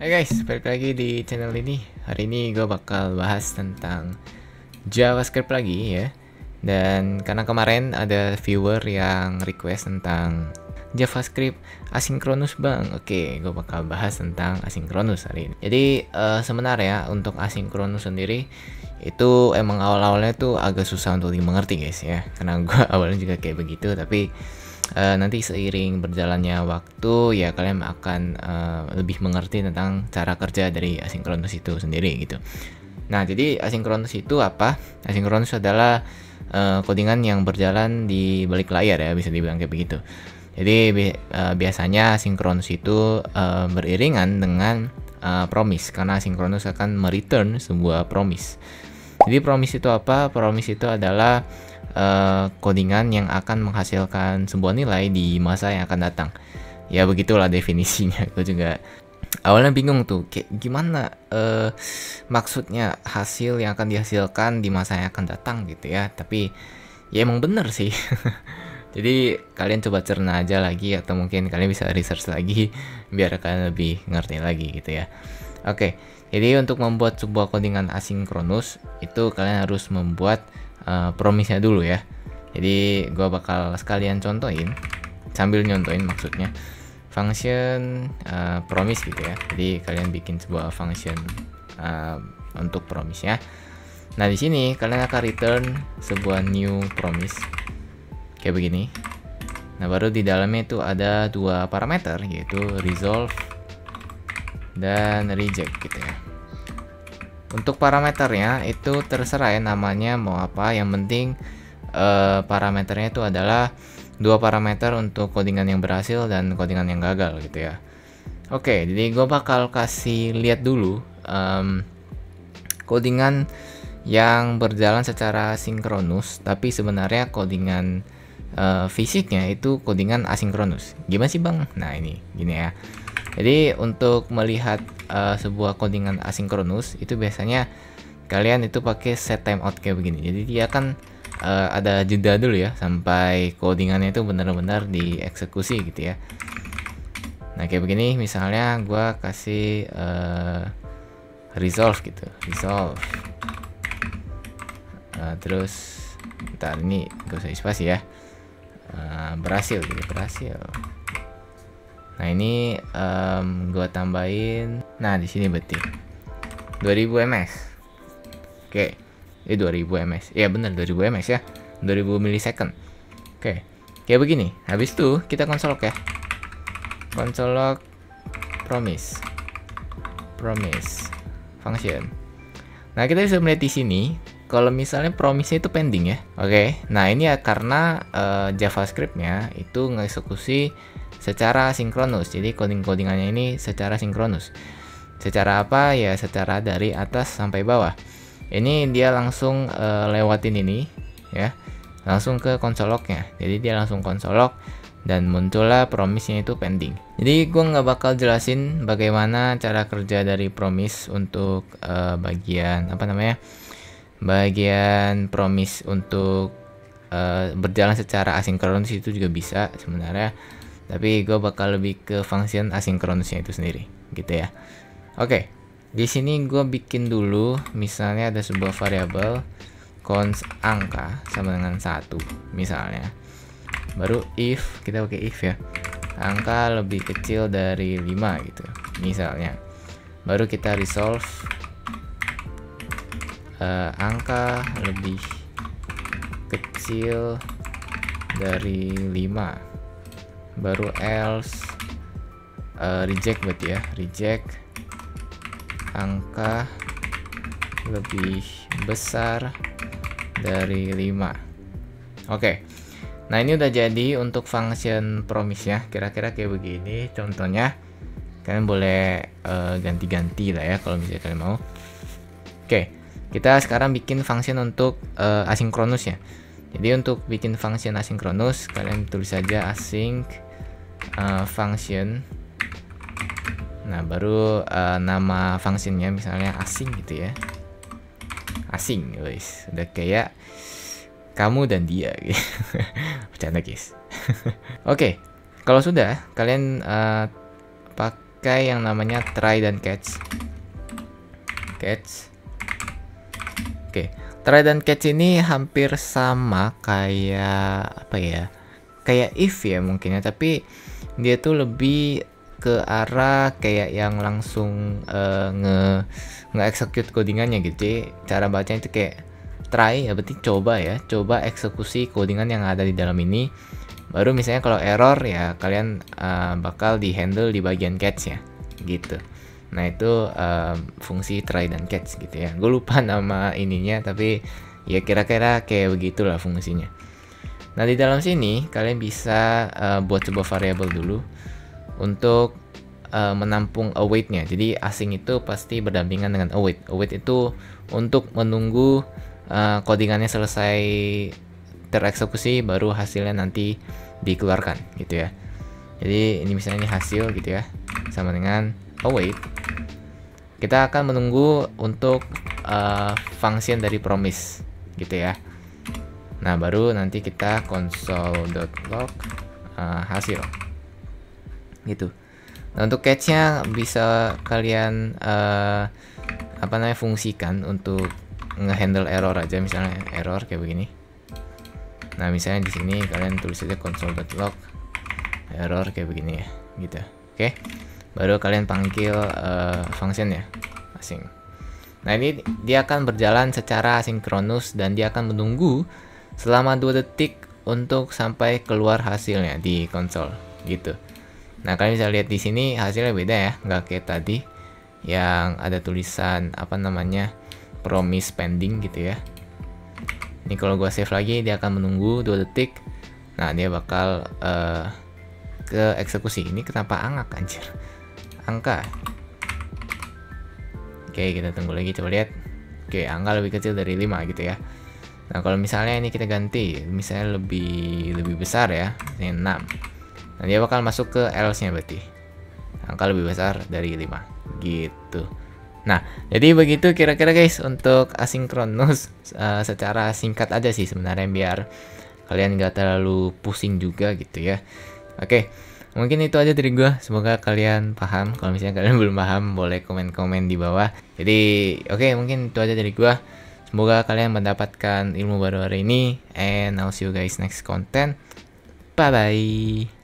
Hai guys, balik lagi di channel ini. Hari ini gue bakal bahas tentang JavaScript lagi ya. Dan karena kemarin ada viewer yang request tentang JavaScript asinkronus bang. Oke, gue bakal bahas tentang asinkronus hari ini. Jadi sebenarnya untuk asinkronus sendiri itu emang awal-awalnya tuh agak susah untuk dimengerti guys ya. Karena gue awalnya juga kayak begitu, tapi nanti seiring berjalannya waktu ya kalian akan lebih mengerti tentang cara kerja dari asinkronus itu sendiri gitu. Nah, jadi asinkronus itu apa? Asinkronus adalah codingan yang berjalan di balik layar ya, bisa dibilang kayak begitu. Jadi biasanya asinkronus itu beriringan dengan promise, karena asinkronus akan mereturn sebuah promise. Jadi promise itu apa? Promise itu adalah codingan yang akan menghasilkan sebuah nilai di masa yang akan datang. Ya begitulah definisinya. Gue juga awalnya bingung tuh kayak gimana maksudnya hasil yang akan dihasilkan di masa yang akan datang gitu ya. Tapi ya emang bener sih. Jadi kalian coba cerna aja lagi, atau mungkin kalian bisa research lagi biar kalian lebih ngerti lagi gitu ya. Oke, jadi untuk membuat sebuah codingan asinkronus itu kalian harus membuat promise-nya dulu ya. Jadi gua bakal sekalian contohin, sambil nyontohin maksudnya, function promise gitu ya. Jadi kalian bikin sebuah function untuk promise ya. Nah, di sini kalian akan return sebuah new promise kayak begini. Nah, baru di dalamnya itu ada dua parameter, yaitu resolve dan reject gitu ya. Untuk parameternya itu terserah ya namanya mau apa, yang penting parameternya itu adalah dua parameter untuk codingan yang berhasil dan codingan yang gagal gitu ya. Oke, jadi gue bakal kasih lihat dulu codingan yang berjalan secara sinkronus, tapi sebenarnya codingan fisiknya itu codingan asinkronus. Gimana sih bang? Nah ini gini ya. Jadi untuk melihat sebuah codingan asinkronus itu biasanya kalian itu pakai set timeout kayak begini. Jadi dia kan ada jeda dulu ya sampai codingannya itu benar-benar dieksekusi gitu ya. Nah kayak begini, misalnya gua kasih resolve gitu, resolve. Terus ntar ini gak usah spasi ya. Berhasil gitu, berhasil. Nah ini gua tambahin. Nah di sini berarti 2000 ms. Oke, ini 2000 ms. Ya benar 2000 ms ya, 2000 milisecond. Oke, kayak begini. Habis itu kita console log ya. Console log promise function. Nah kita bisa melihat di sini kalau misalnya promise itu pending ya. Oke, nah ini ya karena JavaScript-nya itu ngeksekusi secara sinkronus. Jadi codingannya ini secara sinkronus. Secara apa ya? Secara dari atas sampai bawah. Ini dia langsung lewatin ini ya, langsung ke console log-nya. Jadi dia langsung console log dan muncullah promise-nya itu pending. Jadi gue nggak bakal jelasin bagaimana cara kerja dari promise untuk bagian apa namanya, bagian promise untuk berjalan secara asinkronus itu juga bisa sebenarnya. Tapi gue bakal lebih ke function asinkronusnya itu sendiri gitu ya. Oke, di sini gue bikin dulu misalnya ada sebuah variabel const angka sama dengan 1 misalnya. Baru if, kita pakai if ya, angka lebih kecil dari 5 gitu misalnya. Baru kita resolve angka lebih kecil dari 5. Baru else reject berarti ya, reject angka lebih besar dari 5. Oke, nah ini udah jadi untuk function promise ya, kira-kira kayak begini contohnya. Kalian boleh ganti-ganti lah ya kalau misalnya kalian mau. Oke, kita sekarang bikin function untuk asinkronus ya. Jadi untuk bikin function asinkronus kalian tulis saja async function. Nah baru nama functionnya misalnya async gitu ya. Async guys, udah kayak kamu dan dia gitu. Bercanda guys. Oke, kalau sudah kalian pakai yang namanya try dan catch. Oke, try dan catch ini hampir sama kayak apa ya? Kayak if ya mungkin ya, tapi dia tuh lebih ke arah kayak yang langsung nge-execute codingannya gitu. Jadi cara bacanya itu kayak try ya, berarti coba ya, coba eksekusi codingan yang ada di dalam ini. Baru misalnya kalau error ya kalian bakal di handle di bagian catch ya, gitu. Nah itu fungsi try dan catch gitu ya. Gue lupa nama ininya, tapi ya kira-kira kayak begitulah fungsinya. Nah di dalam sini kalian bisa buat sebuah variabel dulu untuk menampung await-nya. Jadi asing itu pasti berdampingan dengan await. Await itu untuk menunggu codingannya selesai tereksekusi, baru hasilnya nanti dikeluarkan gitu ya. Jadi ini misalnya ini hasil gitu ya, sama dengan await. Kita akan menunggu untuk function dari promise gitu ya. Nah baru nanti kita console.log hasil gitu. Nah untuk catch-nya bisa kalian fungsikan untuk ngehandle error aja, misalnya error kayak begini. Nah misalnya di sini kalian tulis aja console.log error kayak begini ya, gitu. Oke, baru kalian panggil function ya, asing. Nah ini dia akan berjalan secara asinkronus dan dia akan menunggu selama 2 detik untuk sampai keluar hasilnya di konsol gitu. Nah kalian bisa lihat di sini hasilnya beda ya, nggak kayak tadi yang ada tulisan promise pending gitu ya. Ini kalau gua save lagi dia akan menunggu 2 detik. Nah dia bakal ke eksekusi. Ini kenapa angka anjir, angka. Oke kita tunggu lagi, coba lihat. Oke angka lebih kecil dari 5 gitu ya. Nah kalau misalnya ini kita ganti misalnya lebih besar ya, ini 6. Nah dia bakal masuk ke else nya, berarti angka lebih besar dari 5 gitu. Nah jadi begitu kira-kira guys untuk asinkronus, secara singkat aja sih sebenarnya biar kalian gak terlalu pusing juga gitu ya. Oke, mungkin itu aja dari gua, semoga kalian paham. Kalau misalnya kalian belum paham boleh komen-komen di bawah. Jadi oke, mungkin itu aja dari gua. Semoga kalian mendapatkan ilmu baru hari ini, and I'll see you guys next content. Bye bye.